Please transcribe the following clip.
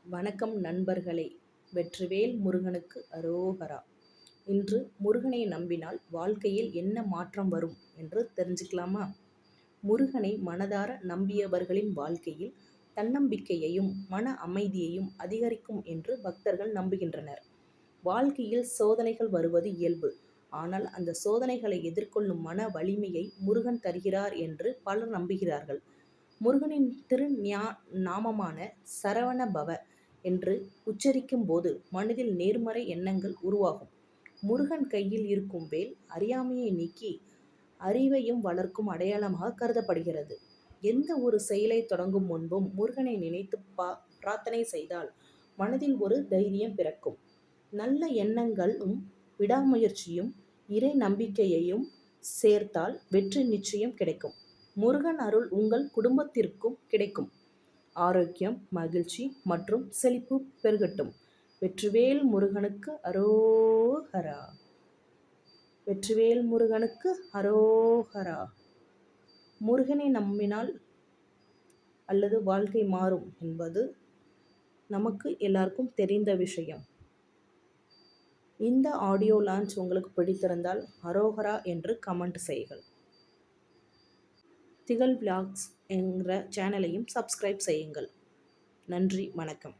வணக்கம் நண்பர்களே! வெற்றிவேல் முருகனுக்கு அரோகரா! இன்று முருகனை நம்பினால் வாழ்க்கையில் என்ன மாற்றம் வரும் என்று தெரிஞ்சுக்கலாமா? முருகனை மனதார நம்பியவர்களின் வாழ்க்கையில் தன்னம்பிக்கையையும் மன அமைதியையும் அதிகரிக்கும் என்று பக்தர்கள் நம்புகின்றனர். வாழ்க்கையில் சோதனைகள் வருவது இயல்பு. ஆனால் அந்த சோதனைகளை எதிர்கொள்ளும் மன வலிமையை முருகன் தருகிறார் என்று பலர் நம்புகிறார்கள். முருகனின் நாமமான சரவண பவ என்று உச்சரிக்கும் போது மனதில் நேர்மறை எண்ணங்கள் உருவாகும். முருகன் கையில் இருக்கும் வேல் அறியாமையை நீக்கி அறிவையும் வளர்க்கும் அடையாளமாக கருதப்படுகிறது. எந்த ஒரு செயலை தொடங்கும் முன்பும் முருகனை நினைத்து பிரார்த்தனை செய்தால் மனதில் ஒரு தைரியம் பிறக்கும். நல்ல எண்ணங்களும் விடாமுயற்சியும் இறை நம்பிக்கையையும் சேர்த்தால் வெற்றி நிச்சயம் கிடைக்கும். முருகன் அருள் உங்கள் குடும்பத்திற்கும் கிடைக்கும். ஆரோக்கியம், மகிழ்ச்சி மற்றும் செழிப்பு பெருகட்டும். வெற்றிவேல் முருகனுக்கு அரோகரா! வெற்றிவேல் முருகனுக்கு அரோகரா! முருகனை நம்பினால் அல்லது வாழ்க்கை மாறும் என்பது நமக்கு எல்லாருக்கும் தெரிந்த விஷயம். இந்த ஆடியோ லான்ச் உங்களுக்கு பிடித்திருந்தால் அரோகரா என்று கமெண்ட் செய்யுங்கள். திகழ் விலாக்ஸ் என்ற சேனலையும் சப்ஸ்கிரைப் செய்யுங்கள். நன்றி, வணக்கம்.